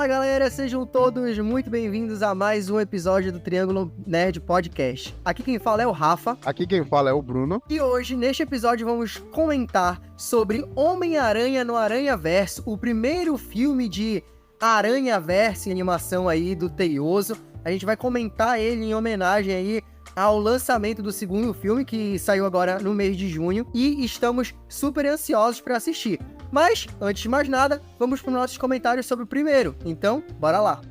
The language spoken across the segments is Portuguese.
Fala galera, sejam todos muito bem-vindos a mais um episódio do Triângulo Nerd Podcast. Aqui quem fala é o Rafa. Aqui quem fala é o Bruno. E hoje, neste episódio, vamos comentar sobre Homem-Aranha no Aranhaverso, o primeiro filme de Aranhaverso em animação aí do Teioso. A gente vai comentar ele em homenagem aí ao lançamento do segundo filme, que saiu agora no mês de junho, e estamos super ansiosos para assistir. Mas, antes de mais nada, vamos para os nossos comentários sobre o primeiro. Então, bora lá!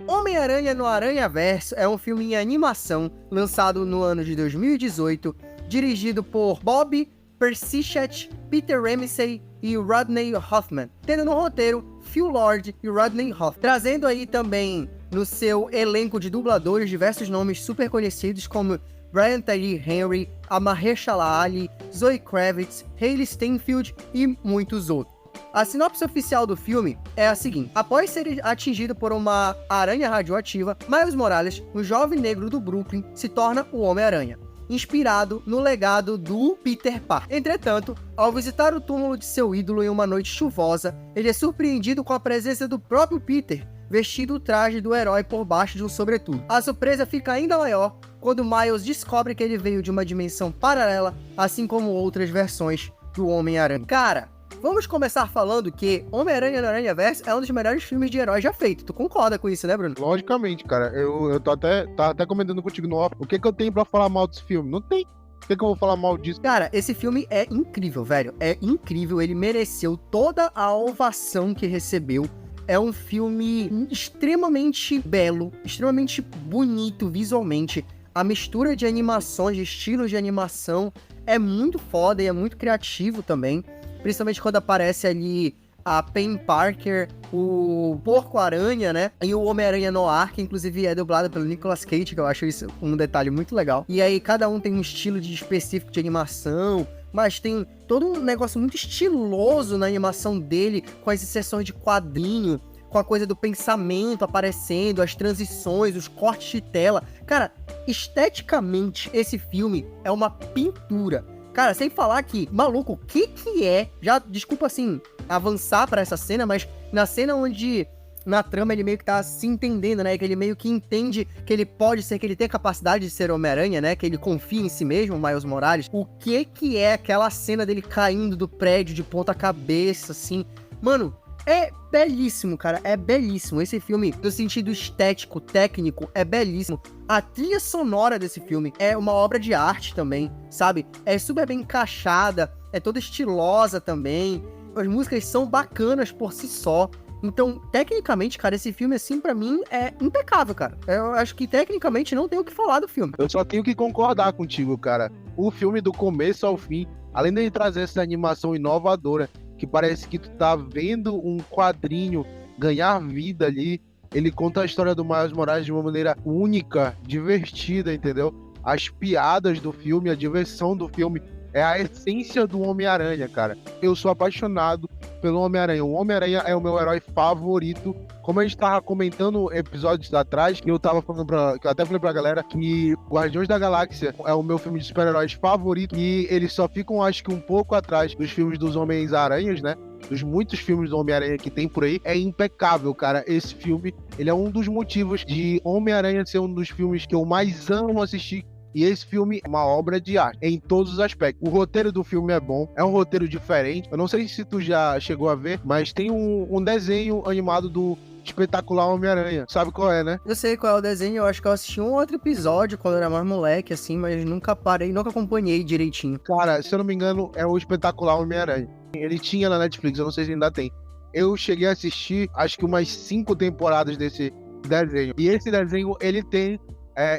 Homem-Aranha no Aranhaverso é um filme em animação, lançado no ano de 2018, dirigido por Bob Persicheth, Peter Ramsey e Rodney Hoffman, tendo no roteiro Phil Lord e Rodney Hoffman, trazendo aí também no seu elenco de dubladores diversos nomes super conhecidos como Brian Tyree Henry, Mahershala Ali, Zoe Kravitz, Hailee Steinfeld e muitos outros. A sinopse oficial do filme é a seguinte: após ser atingido por uma aranha radioativa, Miles Morales, um jovem negro do Brooklyn, se torna o Homem-Aranha, inspirado no legado do Peter Parker. Entretanto, ao visitar o túmulo de seu ídolo em uma noite chuvosa, ele é surpreendido com a presença do próprio Peter, vestido o traje do herói por baixo de um sobretudo. A surpresa fica ainda maior quando Miles descobre que ele veio de uma dimensão paralela, assim como outras versões do Homem-Aranha. Cara, vamos começar falando que Homem-Aranha no Aranhaverso é um dos melhores filmes de herói já feito. Tu concorda com isso, né, Bruno? Logicamente, cara. Eu tô até comentando contigo no off. O que eu tenho pra falar mal desse filme? Não tem. O que eu vou falar mal disso? Cara, esse filme é incrível, velho. É incrível. Ele mereceu toda a ovação que recebeu. É um filme extremamente belo, extremamente bonito visualmente. A mistura de animações, de estilos de animação é muito foda e é muito criativo também. Principalmente quando aparece ali a Pen Parker, o Porco-Aranha, né? E o Homem-Aranha Noir, que inclusive é dublado pelo Nicolas Cage, que eu acho isso um detalhe muito legal. E aí cada um tem um estilo específico de animação, mas tem todo um negócio muito estiloso na animação dele, com as inserções de quadrinho, com a coisa do pensamento aparecendo, as transições, os cortes de tela. Cara, esteticamente, esse filme é uma pintura. Cara, sem falar que, maluco, o que é... Já, desculpa, assim, avançar pra essa cena, mas na cena onde, na trama, ele meio que tá se entendendo, né? Que ele meio que entende que ele pode ser, que ele tem a capacidade de ser Homem-Aranha, né? Que ele confia em si mesmo, Miles Morales. O que é aquela cena dele caindo do prédio de ponta cabeça, assim? Mano, é belíssimo, cara, é belíssimo. Esse filme, no sentido estético, técnico, é belíssimo. A trilha sonora desse filme é uma obra de arte também, sabe? É super bem encaixada, é toda estilosa também. As músicas são bacanas por si só. Então, tecnicamente, cara, esse filme, assim, pra mim, é impecável, cara. Eu acho que, tecnicamente, não tenho o que falar do filme. Eu só tenho que concordar contigo, cara. O filme, do começo ao fim, além de trazer essa animação inovadora, que parece que tu tá vendo um quadrinho ganhar vida ali, ele conta a história do Miles Morales de uma maneira única, divertida, entendeu? As piadas do filme, a diversão do filme, é a essência do Homem-Aranha, cara. Eu sou apaixonado pelo Homem-Aranha. O Homem-Aranha é o meu herói favorito. Como a gente tava comentando episódios atrás, que eu tava falando que eu até falei pra galera que Guardiões da Galáxia é o meu filme de super-heróis favorito, e eles só ficam, acho que um pouco atrás dos filmes dos Homens-Aranhas, né? Dos muitos filmes do Homem-Aranha que tem por aí. É impecável, cara. Esse filme, ele é um dos motivos de Homem-Aranha ser um dos filmes que eu mais amo assistir. E esse filme é uma obra de arte, em todos os aspectos. O roteiro do filme é bom, é um roteiro diferente. Eu não sei se tu já chegou a ver, mas tem um desenho animado do Espetacular Homem-Aranha. Sabe qual é, né? Eu sei qual é o desenho, eu acho que eu assisti um outro episódio quando eu era mais moleque, assim, mas nunca parei, nunca acompanhei direitinho. Cara, se eu não me engano, é o Espetacular Homem-Aranha. Ele tinha na Netflix, eu não sei se ainda tem. Eu cheguei a assistir, acho que umas 5 temporadas desse desenho. E esse desenho,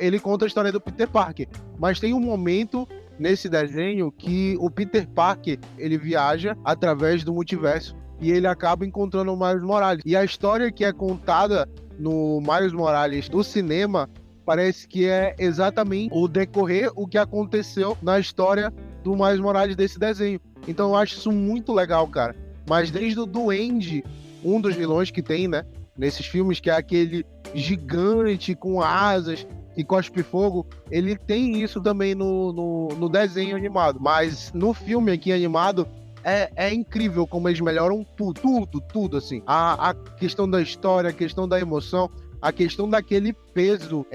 ele conta a história do Peter Parker. Mas tem um momento nesse desenho que o Peter Parker, ele viaja através do multiverso e ele acaba encontrando o Miles Morales. E a história que é contada no Miles Morales do cinema parece que é exatamente o decorrer, o que aconteceu na história do Miles Morales desse desenho. Então eu acho isso muito legal, cara. Mas desde o Duende, um dos vilões que tem, né, nesses filmes, que é aquele gigante com asas e cospe fogo, ele tem isso também no desenho animado. Mas no filme aqui animado, é incrível como eles melhoram tudo, assim. A questão da história, a questão da emoção, a questão daquele peso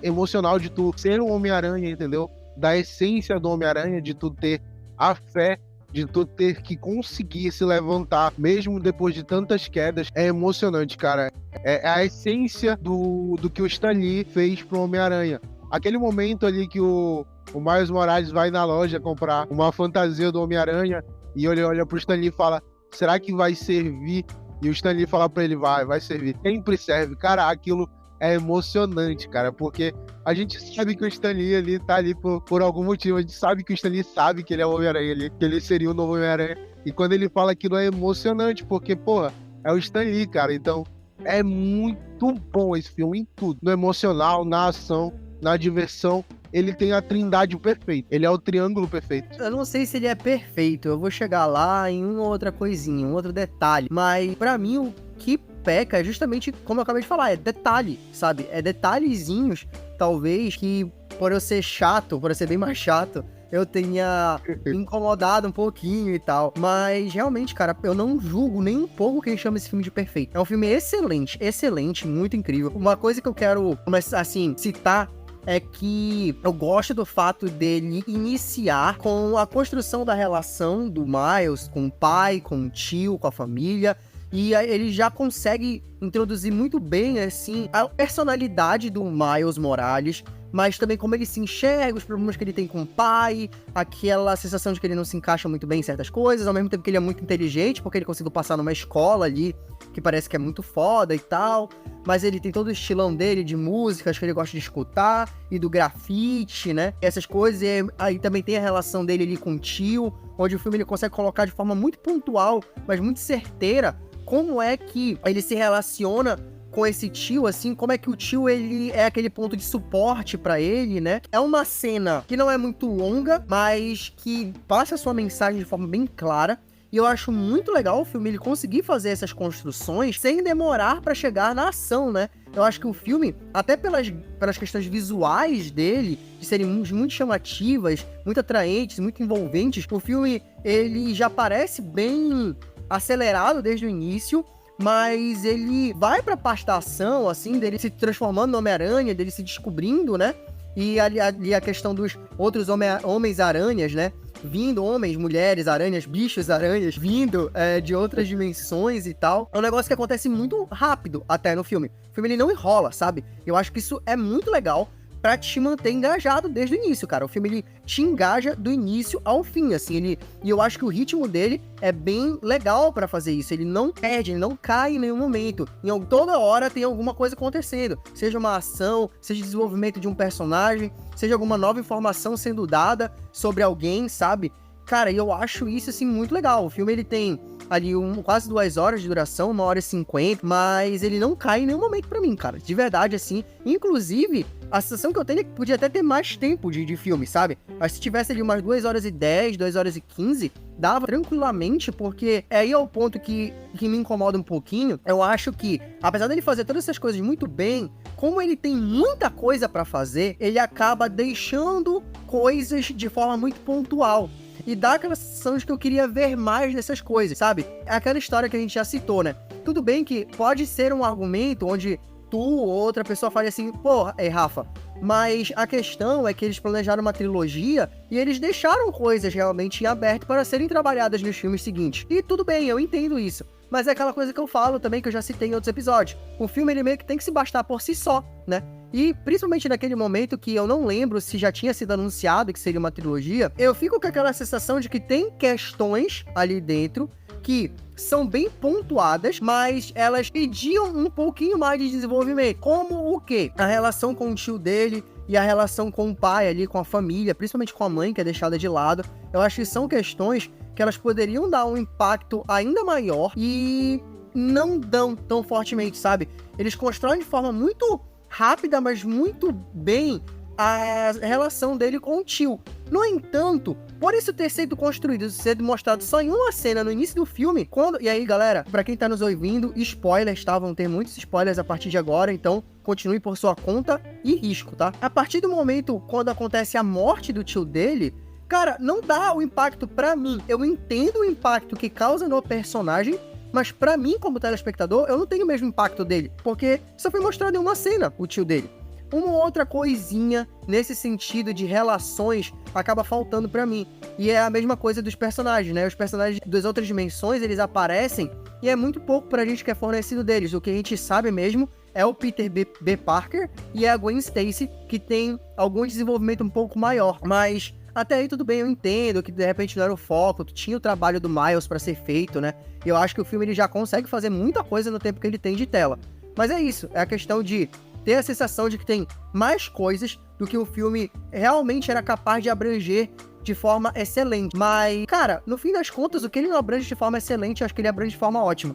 emocional de tu ser um Homem-Aranha, entendeu? Da essência do Homem-Aranha, de tu ter a fé, de tu ter que conseguir se levantar, mesmo depois de tantas quedas, é emocionante, cara. É a essência do que o Stan Lee fez pro Homem-Aranha. Aquele momento ali que o Miles Morales vai na loja comprar uma fantasia do Homem-Aranha e ele olha pro Stan Lee e fala, será que vai servir? E o Stan Lee fala pra ele, vai servir. Sempre serve. Cara, aquilo é emocionante, cara, porque a gente sabe que o Stan Lee ali tá ali por algum motivo. A gente sabe que o Stan Lee sabe que ele é o Homem-Aranha ali, que ele seria o novo Homem-Aranha. E quando ele fala aquilo é emocionante, porque, porra, é o Stan Lee, cara. Então, é muito bom esse filme em tudo. No emocional, na ação, na diversão. Ele tem a trindade perfeita. Ele é o triângulo perfeito. Eu não sei se ele é perfeito. Eu vou chegar lá em uma outra coisinha, um outro detalhe. Mas, pra mim, o que peca é justamente, como eu acabei de falar, é detalhe, sabe? É detalhezinhos, talvez, que por eu ser chato, por eu ser bem mais chato, eu tenha incomodado um pouquinho e tal. Mas, realmente, cara, eu não julgo nem um pouco quem chama esse filme de perfeito. É um filme excelente, muito incrível. Uma coisa que eu quero, assim, citar é que eu gosto do fato dele iniciar com a construção da relação do Miles com o pai, com o tio, com a família. E ele já consegue introduzir muito bem, assim, a personalidade do Miles Morales, mas também como ele se enxerga, os problemas que ele tem com o pai, aquela sensação de que ele não se encaixa muito bem em certas coisas, ao mesmo tempo que ele é muito inteligente, porque ele conseguiu passar numa escola ali, que parece que é muito foda e tal, mas ele tem todo o estilão dele de músicas que ele gosta de escutar, e do grafite, né, essas coisas, e aí também tem a relação dele ali com o tio, onde o filme ele consegue colocar de forma muito pontual, mas muito certeira, como é que ele se relaciona com esse tio, assim, como é que o tio, ele é aquele ponto de suporte pra ele, né? É uma cena que não é muito longa, mas que passa a sua mensagem de forma bem clara. E eu acho muito legal o filme ele conseguir fazer essas construções sem demorar pra chegar na ação, né? Eu acho que o filme, até pelas questões visuais dele, de serem muito chamativas, muito atraentes, muito envolventes, o filme, ele já parece bem acelerado desde o início, mas ele vai pra parte da ação, assim, dele se transformando no Homem-Aranha, dele se descobrindo, né? E ali a questão dos outros homens-aranhas, né? Vindo, homens, mulheres, aranhas, bichos, aranhas, vindo de outras dimensões e tal. É um negócio que acontece muito rápido até no filme. O filme, ele não enrola, sabe? Eu acho que isso é muito legal pra te manter engajado desde o início, cara. O filme, ele te engaja do início ao fim, assim, e eu acho que o ritmo dele é bem legal pra fazer isso. Ele não perde, ele não cai em nenhum momento. Toda hora tem alguma coisa acontecendo. Seja uma ação, seja desenvolvimento de um personagem, seja alguma nova informação sendo dada sobre alguém, sabe? Cara, eu acho isso, assim, muito legal. O filme, ele tem ali quase 2 horas de duração, 1h50, mas ele não cai em nenhum momento pra mim, cara. De verdade, assim. Inclusive, a sensação que eu tenho é que podia até ter mais tempo de filme, sabe? Mas se tivesse ali umas 2h10, 2h15, dava tranquilamente, porque é aí o ponto que me incomoda um pouquinho. Eu acho que, apesar dele fazer todas essas coisas muito bem, como ele tem muita coisa pra fazer, ele acaba deixando coisas de forma muito pontual. E dá aquela sensação de que eu queria ver mais dessas coisas, sabe? É aquela história que a gente já citou, né? Tudo bem que pode ser um argumento onde tu ou outra pessoa fale assim, pô, Rafa, mas a questão é que eles planejaram uma trilogia e eles deixaram coisas realmente em aberto para serem trabalhadas nos filmes seguintes. E tudo bem, eu entendo isso. Mas é aquela coisa que eu falo também, que eu já citei em outros episódios. O filme, ele meio que tem que se bastar por si só, né? E principalmente naquele momento que eu não lembro se já tinha sido anunciado que seria uma trilogia, eu fico com aquela sensação de que tem questões ali dentro que são bem pontuadas, mas elas pediam um pouquinho mais de desenvolvimento. Como o quê? A relação com o tio dele e a relação com o pai ali, com a família, principalmente com a mãe, que é deixada de lado. Eu acho que são questões que elas poderiam dar um impacto ainda maior e não dão tão fortemente, sabe? Eles constroem de forma muito rápida, mas muito bem a relação dele com o tio. No entanto, por isso ter sido construído, ser mostrado só em uma cena no início do filme, e aí, galera, pra quem tá nos ouvindo, spoilers, tá? Vão ter muitos spoilers a partir de agora, então continue por sua conta e risco, tá? A partir do momento quando acontece a morte do tio dele, cara, não dá o impacto pra mim. Eu entendo o impacto que causa no personagem, mas pra mim, como telespectador, eu não tenho o mesmo impacto dele, porque só foi mostrado em uma cena o tio dele. Uma outra coisinha nesse sentido de relações acaba faltando pra mim. E é a mesma coisa dos personagens, né? Os personagens das outras dimensões, eles aparecem e é muito pouco pra gente que é fornecido deles. O que a gente sabe mesmo é o Peter B. Parker e a Gwen Stacy, que tem algum desenvolvimento um pouco maior. Mas até aí tudo bem, eu entendo que de repente não era o foco, tinha o trabalho do Miles pra ser feito, né? Eu acho que o filme ele já consegue fazer muita coisa no tempo que ele tem de tela. Mas é isso, é a questão de ter a sensação de que tem mais coisas do que o filme realmente era capaz de abranger de forma excelente. Mas, cara, no fim das contas, o que ele não abrange de forma excelente, eu acho que ele abrange de forma ótima.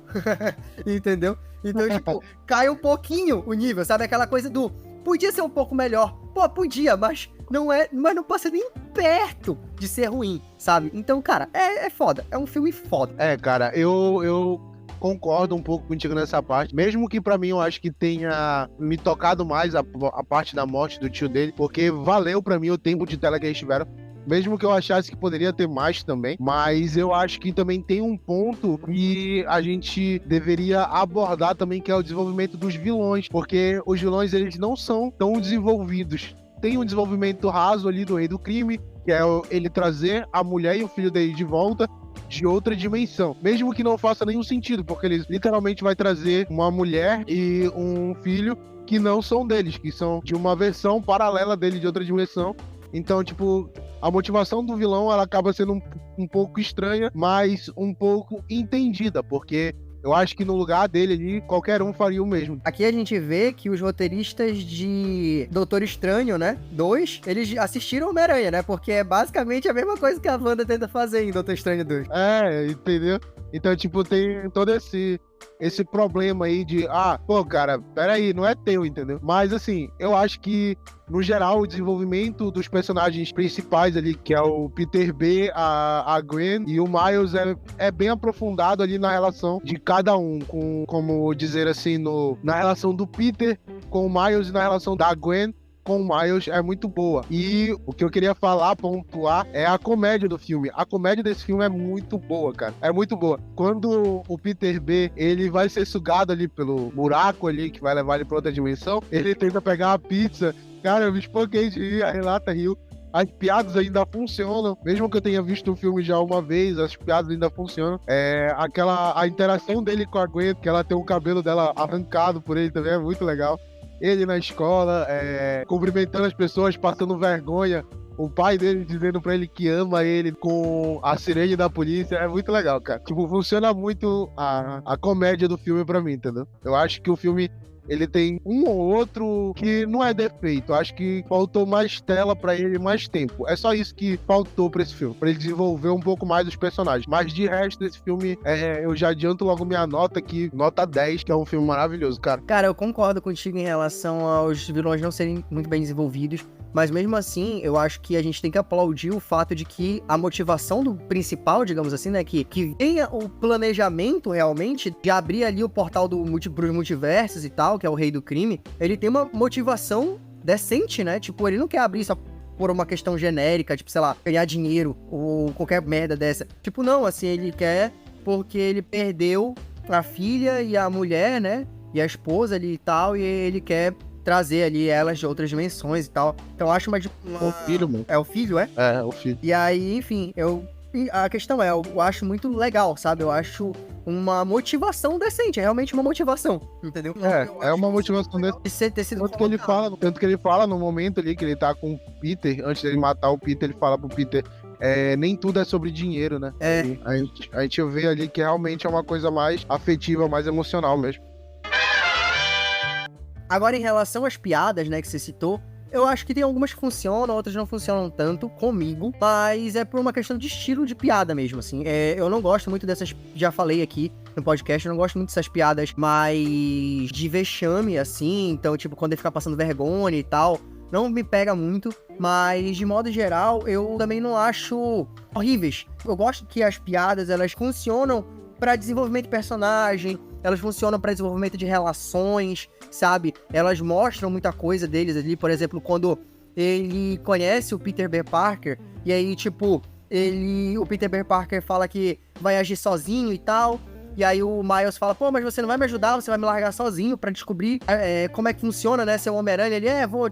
Entendeu? Então, tipo, cai um pouquinho o nível, sabe? Aquela coisa do, podia ser um pouco melhor. Pô, podia, mas não passa nem perto de ser ruim, sabe? Então, cara, é foda. É um filme foda. Cara, eu concordo um pouco contigo nessa parte, mesmo que pra mim eu acho que tenha me tocado mais a parte da morte do tio dele, porque valeu pra mim o tempo de tela que eles tiveram, mesmo que eu achasse que poderia ter mais também, mas eu acho que também tem um ponto que a gente deveria abordar também, que é o desenvolvimento dos vilões, porque os vilões eles não são tão desenvolvidos. Tem um desenvolvimento raso ali do Rei do Crime, que é ele trazer a mulher e o filho dele de volta de outra dimensão, mesmo que não faça nenhum sentido, porque ele literalmente vai trazer uma mulher e um filho que não são deles, que são de uma versão paralela dele de outra dimensão. Então, tipo, a motivação do vilão ela acaba sendo um pouco estranha, mas um pouco entendida, porque eu acho que no lugar dele ali, qualquer um faria o mesmo. Aqui a gente vê que os roteiristas de Doutor Estranho, né? 2, eles assistiram Homem-Aranha, né? Porque é basicamente a mesma coisa que a Wanda tenta fazer em Doutor Estranho 2. Entendeu? Então, tipo, tem todo esse problema aí de, pô, cara, peraí, não é teu, entendeu? Mas, assim, eu acho que, no geral, o desenvolvimento dos personagens principais ali, que é o Peter B, a Gwen e o Miles, é bem aprofundado ali na relação de cada um, como dizer assim, na relação do Peter com o Miles e na relação da Gwen com o Miles é muito boa. E o que eu queria falar, pontuar, é a comédia do filme. A comédia desse filme é muito boa, cara. É muito boa. Quando o Peter B, ele vai ser sugado ali pelo buraco ali, que vai levar ele pra outra dimensão, ele tenta pegar a pizza. Cara, eu me espoquei de rir, a Renata riu. As piadas ainda funcionam, mesmo que eu tenha visto o filme já uma vez, as piadas ainda funcionam. A interação dele com a Gwen, que ela tem o cabelo dela arrancado por ele também, é muito legal. Ele na escola, cumprimentando as pessoas, passando vergonha. O pai dele dizendo pra ele que ama ele com a sirene da polícia. É muito legal, cara. Tipo, funciona muito a comédia do filme pra mim, entendeu? Eu acho que o filme, ele tem um ou outro que não é defeito. Eu acho que faltou mais tela pra ele, mais tempo. É só isso que faltou pra esse filme, pra ele desenvolver um pouco mais os personagens. Mas de resto, esse filme, eu já adianto logo minha nota aqui, nota 10, que é um filme maravilhoso, cara. Cara, eu concordo contigo em relação aos vilões não serem muito bem desenvolvidos, mas mesmo assim, eu acho que a gente tem que aplaudir o fato de que a motivação do principal, digamos assim, né, que tenha o planejamento realmente de abrir ali o portal pros multiversos e tal, que é o Rei do Crime, ele tem uma motivação decente, né? Tipo, ele não quer abrir só por uma questão genérica, tipo, sei lá, ganhar dinheiro ou qualquer merda dessa. Tipo, não, assim, ele quer porque ele perdeu a filha e a mulher, né? E a esposa ali e tal, e ele quer trazer ali elas de outras dimensões e tal. Então eu acho uma... O filho, mano. É o filho, é? É, o filho. E aí, enfim, a questão é, eu acho muito legal, sabe? Eu acho uma motivação decente, é realmente uma motivação, entendeu? É uma motivação decente. Ter sido Tanto que ele fala no momento ali que ele tá com o Peter, antes dele matar o Peter, ele fala pro Peter, nem tudo é sobre dinheiro, né? A gente vê ali que realmente é uma coisa mais afetiva, mais emocional mesmo. Agora, em relação às piadas, né, que você citou, eu acho que tem algumas que funcionam, outras não funcionam tanto comigo, mas é por uma questão de estilo de piada mesmo, assim. Eu não gosto muito dessas, já falei aqui no podcast, eu não gosto muito dessas piadas mais de vexame, assim, então, tipo, quando ele fica passando vergonha e tal, não me pega muito, mas de modo geral, eu também não acho horríveis. Eu gosto que as piadas, elas funcionam para desenvolvimento de personagem, elas funcionam para desenvolvimento de relações, sabe? Elas mostram muita coisa deles ali, por exemplo, quando ele conhece o Peter B. Parker, e aí, tipo, o Peter B. Parker fala que vai agir sozinho e tal, e aí o Miles fala, pô, mas você não vai me ajudar, você vai me largar sozinho pra descobrir como é que funciona, né, ser um Homem-Aranha. Ele,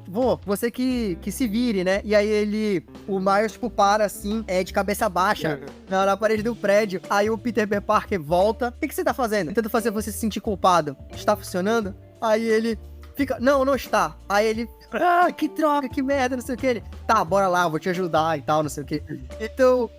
vou, você que se vire, né, e aí o Miles, tipo, para assim, de cabeça baixa, na parede do prédio. Aí o Peter B. Parker volta, o que você tá fazendo? Tentando fazer você se sentir culpado. Está funcionando? Aí ele fica, não está. Aí ele, que droga, que merda, não sei o que. Ele, tá, bora lá, vou te ajudar e tal, não sei o que. Então,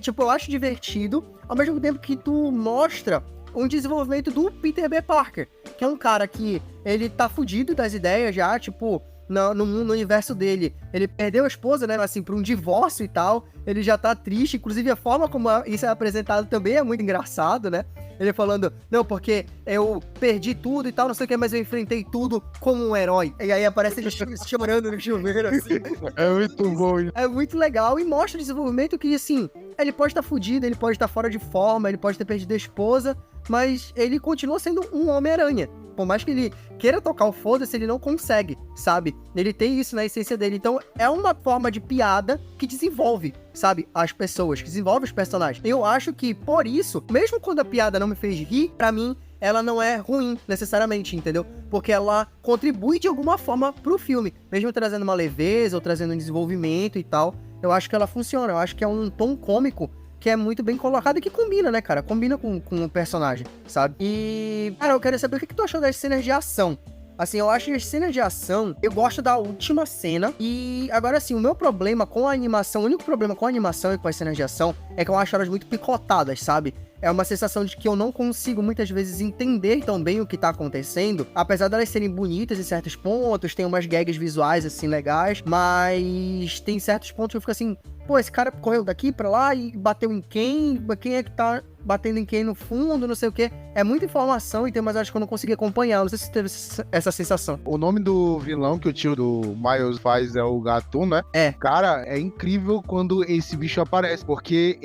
tipo, eu acho divertido, ao mesmo tempo que tu mostra um desenvolvimento do Peter B. Parker, que é um cara que ele tá fudido das ideias já, tipo, no universo dele. Ele perdeu a esposa, né, assim, por um divórcio e tal, ele já tá triste, inclusive a forma como isso é apresentado também é muito engraçado, né? Ele falando, não, porque eu perdi tudo e tal, não sei o que, mas eu enfrentei tudo como um herói. E aí aparece ele chorando no chuveiro, assim. É muito bom isso. É muito legal e mostra o desenvolvimento que, assim, ele pode estar fudido, ele pode estar fora de forma, ele pode ter perdido a esposa, mas ele continua sendo um Homem-Aranha. Por mais que ele queira tocar o foda-se, ele não consegue, sabe? Ele tem isso na essência dele. Então, é uma forma de piada que desenvolve, sabe? As pessoas, que desenvolve os personagens. Eu acho que, por isso, mesmo quando a piada não me fez rir, pra mim, ela não é ruim, necessariamente, entendeu? Porque ela contribui de alguma forma pro filme. Mesmo trazendo uma leveza ou trazendo um desenvolvimento e tal, eu acho que ela funciona. Eu acho que é um tom cômico que é muito bem colocado e que combina, né, cara? Combina com o personagem, sabe? E, cara, eu quero saber o que tu achou das cenas de ação. Assim, eu acho que as cenas de ação, eu gosto da última cena. E agora, assim, o meu problema com a animação, o único problema com a animação e com as cenas de ação é que eu acho elas muito picotadas, sabe? É uma sensação de que eu não consigo muitas vezes entender tão bem o que tá acontecendo, apesar delas serem bonitas em certos pontos, tem umas gags visuais assim legais, mas tem certos pontos que eu fico assim, pô, esse cara correu daqui pra lá e bateu em quem é que tá batendo em quem no fundo, não sei o que. É muita informação e tem umas horas que eu não consegui acompanhar, não sei se teve essa sensação. O nome do vilão que o tio do Miles faz é o Gatuno, né? Cara, é incrível quando esse bicho aparece, porque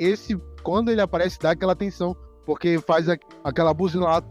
quando ele aparece, dá aquela tensão, porque faz aquela buzina lá.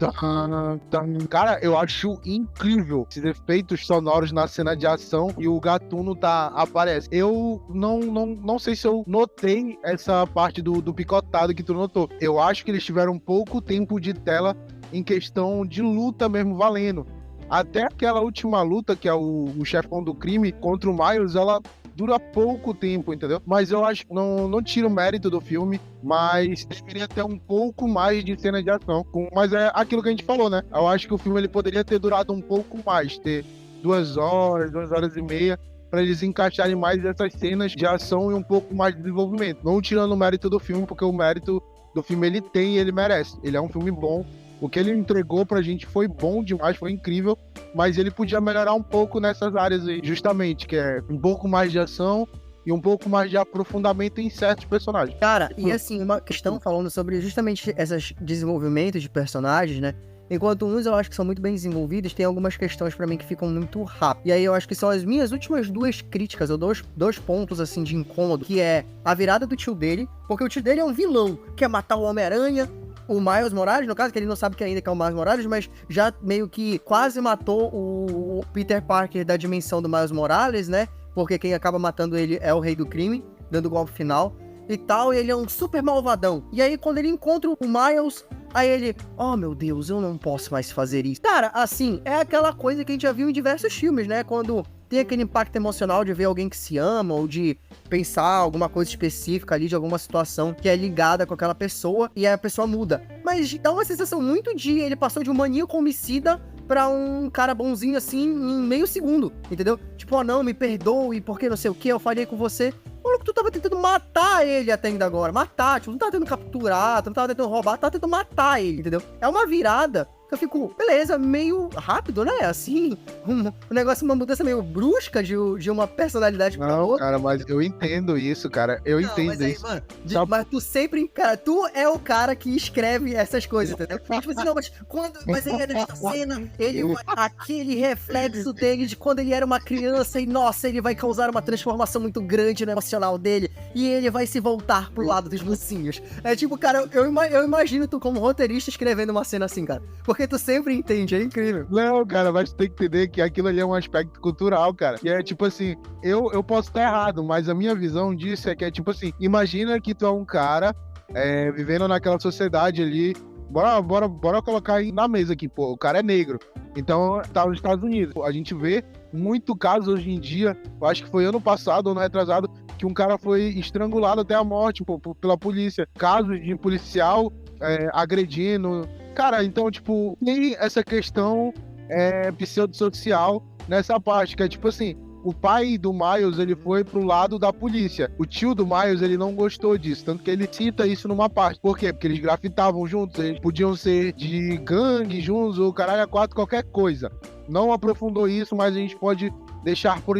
Cara, eu acho incrível esses efeitos sonoros na cena de ação e o Gatuno aparece. Eu não sei se eu notei essa parte do picotado que tu notou. Eu acho que eles tiveram pouco tempo de tela em questão de luta mesmo, valendo. Até aquela última luta, que é o chefão do crime contra o Miles, ela dura pouco tempo, entendeu? Mas eu acho que não tira o mérito do filme, mas deveria ter um pouco mais de cena de ação. Mas é aquilo que a gente falou, né? Eu acho que o filme ele poderia ter durado um pouco mais, ter 2 horas e meia, para eles encaixarem mais essas cenas de ação e um pouco mais de desenvolvimento. Não tirando o mérito do filme, porque o mérito do filme ele tem e ele merece. Ele é um filme bom. O que ele entregou pra gente foi bom demais, foi incrível, mas ele podia melhorar um pouco nessas áreas aí, justamente, que é um pouco mais de ação e um pouco mais de aprofundamento em certos personagens. Cara, e assim, uma questão falando sobre justamente esses desenvolvimentos de personagens, né? Enquanto uns eu acho que são muito bem desenvolvidos, tem algumas questões pra mim que ficam muito rápido. E aí eu acho que são as minhas últimas 2 críticas, ou dois pontos, assim, de incômodo, que é a virada do tio dele, porque o tio dele é um vilão, quer matar o Homem-Aranha, o Miles Morales, no caso, que ele não sabe que ainda que é o Miles Morales, mas já meio que quase matou o Peter Parker da dimensão do Miles Morales, né? Porque quem acaba matando ele é o rei do crime, dando o golpe final e tal, e ele é um super malvadão. E aí, quando ele encontra o Miles, aí ele, oh meu Deus, eu não posso mais fazer isso. Cara, assim, é aquela coisa que a gente já viu em diversos filmes, né? Quando tem aquele impacto emocional de ver alguém que se ama, ou de pensar alguma coisa específica ali, de alguma situação que é ligada com aquela pessoa, e aí a pessoa muda. Mas dá uma sensação muito de ele passou de um maníaco homicida pra um cara bonzinho assim em meio segundo, entendeu? Tipo, oh não, me perdoe, porque não sei o que, eu falhei com você. Maluco, tu tava tentando matar ele até ainda agora. Matar, tipo, não tava tentando capturar, tu não tava tentando roubar, tu tava tentando matar ele, entendeu? É uma virada que eu fico, beleza, meio rápido, né? Assim, um negócio, uma mudança meio brusca de uma personalidade pra outra. Cara, mas eu entendo isso, cara. Eu entendo mas aí, isso. Mano, mas tu sempre, cara, tu é o cara que escreve essas coisas, entendeu? Tipo assim, não, mas aí nessa cena, aquele reflexo dele de quando ele era uma criança e, nossa, ele vai causar uma transformação muito grande no emocional dele e ele vai se voltar pro lado dos mocinhos. É tipo, cara, eu imagino tu como roteirista escrevendo uma cena assim, cara. Porque porque tu sempre entende, é incrível. Não, cara, mas tu tem que entender que aquilo ali é um aspecto cultural, cara. E é tipo assim, eu posso estar errado, mas a minha visão disso é que é tipo assim, imagina que tu é um cara vivendo naquela sociedade ali. Bora colocar aí na mesa aqui, pô. O cara é negro. Então, tá nos Estados Unidos. A gente vê muito caso hoje em dia, eu acho que foi ano passado, ano retrasado, que um cara foi estrangulado até a morte, pô, pela polícia. Casos de policial agredindo. Cara, então, tipo, tem essa questão pseudo-social nessa parte, que é tipo assim, o pai do Miles, ele foi pro lado da polícia. O tio do Miles, ele não gostou disso, tanto que ele cita isso numa parte. Por quê? Porque eles grafitavam juntos, eles podiam ser de gangue juntos, ou caralho, a quatro, qualquer coisa. Não aprofundou isso, mas a gente pode deixar por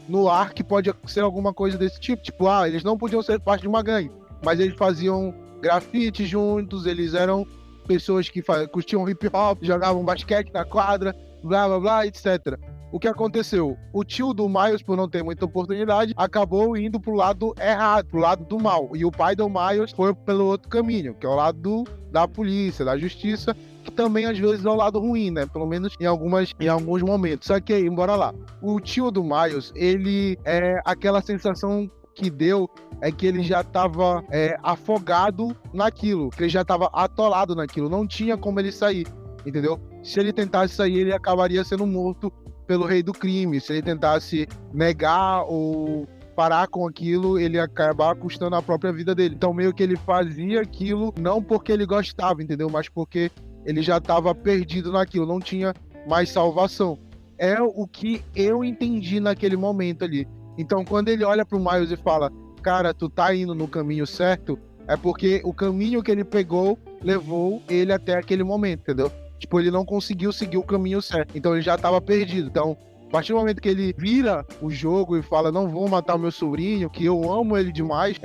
no ar que pode ser alguma coisa desse tipo. Tipo, eles não podiam ser parte de uma gangue, mas eles faziam grafite juntos, eles eram pessoas que curtiam hip hop, jogavam basquete na quadra, blá blá blá, etc. O que aconteceu? O tio do Miles, por não ter muita oportunidade, acabou indo pro lado errado, pro lado do mal. E o pai do Miles foi pelo outro caminho, que é o lado da polícia, da justiça, que também às vezes é o lado ruim, né? Pelo menos em alguns momentos. Só que aí, bora lá. O tio do Miles, ele aquela sensação que deu é que ele já estava afogado naquilo, que ele já estava atolado naquilo, não tinha como ele sair, entendeu? Se ele tentasse sair, ele acabaria sendo morto pelo rei do crime. Se ele tentasse negar ou parar com aquilo, ele ia acabar custando a própria vida dele. Então meio que ele fazia aquilo não porque ele gostava, entendeu? Mas porque ele já estava perdido naquilo, não tinha mais salvação. É o que eu entendi naquele momento ali. Então quando ele olha pro Miles e fala, cara, tu tá indo no caminho certo, é porque o caminho que ele pegou levou ele até aquele momento, entendeu? Tipo, ele não conseguiu seguir o caminho certo. Então ele já tava perdido. Então, a partir do momento que ele vira o jogo e fala, não vou matar o meu sobrinho, que eu amo ele demais,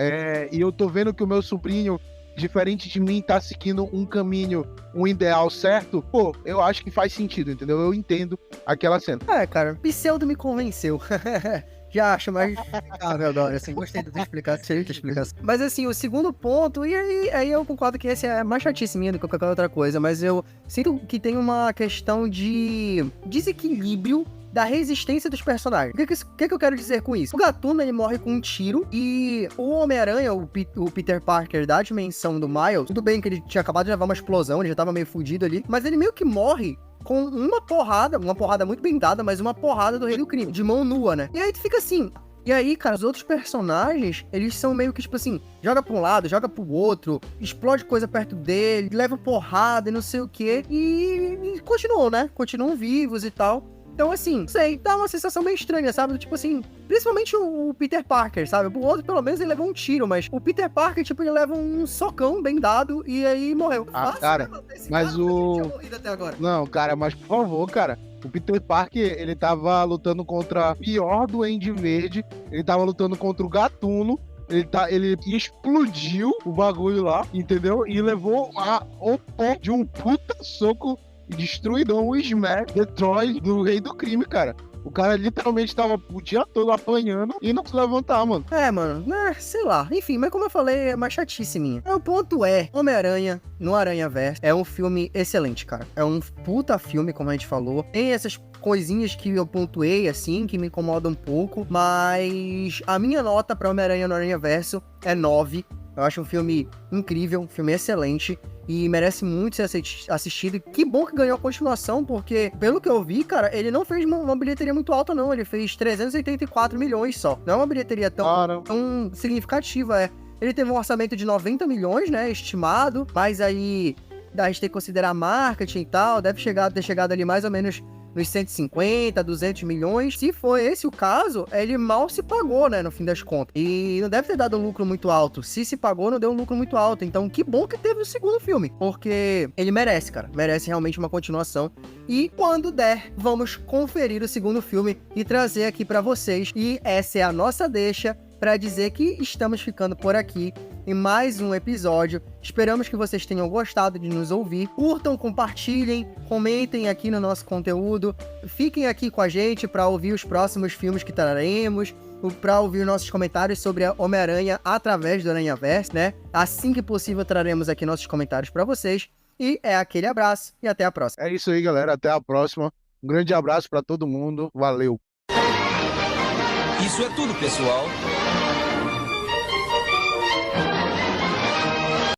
e eu tô vendo que o meu sobrinho, diferente de mim, tá seguindo um caminho, um ideal certo, pô, eu acho que faz sentido, entendeu? Eu entendo aquela cena. Cara, Pseudo me convenceu. Já acho mais justificável agora, assim, gostei da tua explicação. Mas assim, o segundo ponto, e aí eu concordo que esse é mais chatice minha do que qualquer outra coisa, mas eu sinto que tem uma questão de desequilíbrio da resistência dos personagens. O que eu quero dizer com isso? O Gatuno, ele morre com um tiro, e o Homem-Aranha, o Peter Parker da dimensão do Miles, tudo bem que ele tinha acabado de levar uma explosão, ele já tava meio fudido ali, mas ele meio que morre com uma porrada muito bem dada, mas uma porrada do Rei do Crime, de mão nua, né? E aí tu fica assim. E aí, cara, os outros personagens, eles são meio que, tipo assim, joga pra um lado, joga pro outro, explode coisa perto dele, leva porrada e não sei o quê, e continuam, né? Continuam vivos e tal. Então, assim, sei, dá uma sensação meio estranha, sabe? Tipo assim, principalmente o Peter Parker, sabe? O outro, pelo menos, ele levou um tiro, mas o Peter Parker, tipo, ele leva um socão bem dado e aí morreu. Cara, mas Não, cara, mas por favor, cara, o Peter Parker, ele tava lutando contra o pior Duende Verde, ele tava lutando contra o Gatuno, ele explodiu o bagulho lá, entendeu? E levou o pé de um puta soco destruidão, o Smack, Detroit, do Rei do Crime, cara. O cara literalmente tava o dia todo apanhando e não se levantar, mano. Mano, sei lá. Enfim, mas como eu falei, é mais chatice minha. O ponto Homem-Aranha no Aranhaverso é um filme excelente, cara. É um puta filme, como a gente falou. Tem essas coisinhas que eu pontuei, assim, que me incomodam um pouco, mas a minha nota pra Homem-Aranha no Aranhaverso é 9. Eu acho um filme incrível, um filme excelente e merece muito ser assistido. Que bom que ganhou a continuação, porque, pelo que eu vi, cara, ele não fez uma bilheteria muito alta, não. Ele fez 384 milhões só. Não é uma bilheteria tão significativa, Ele teve um orçamento de 90 milhões, né, estimado, mas aí a gente tem que considerar marketing e tal, deve ter chegado ali mais ou menos nos 150, 200 milhões. Se for esse o caso, ele mal se pagou, né, no fim das contas. E não deve ter dado um lucro muito alto. Se pagou, não deu um lucro muito alto. Então, que bom que teve o segundo filme, porque ele merece, cara. Merece realmente uma continuação. E quando der, vamos conferir o segundo filme e trazer aqui pra vocês. E essa é a nossa deixa para dizer que estamos ficando por aqui em mais um episódio. Esperamos que vocês tenham gostado de nos ouvir. Curtam, compartilhem, comentem aqui no nosso conteúdo. Fiquem aqui com a gente para ouvir os próximos filmes que traremos, para ouvir nossos comentários sobre a Homem-Aranha através do Aranhaverso, né? Assim que possível, traremos aqui nossos comentários para vocês. E é aquele abraço e até a próxima. É isso aí, galera. Até a próxima. Um grande abraço para todo mundo. Valeu. Isso é tudo, pessoal.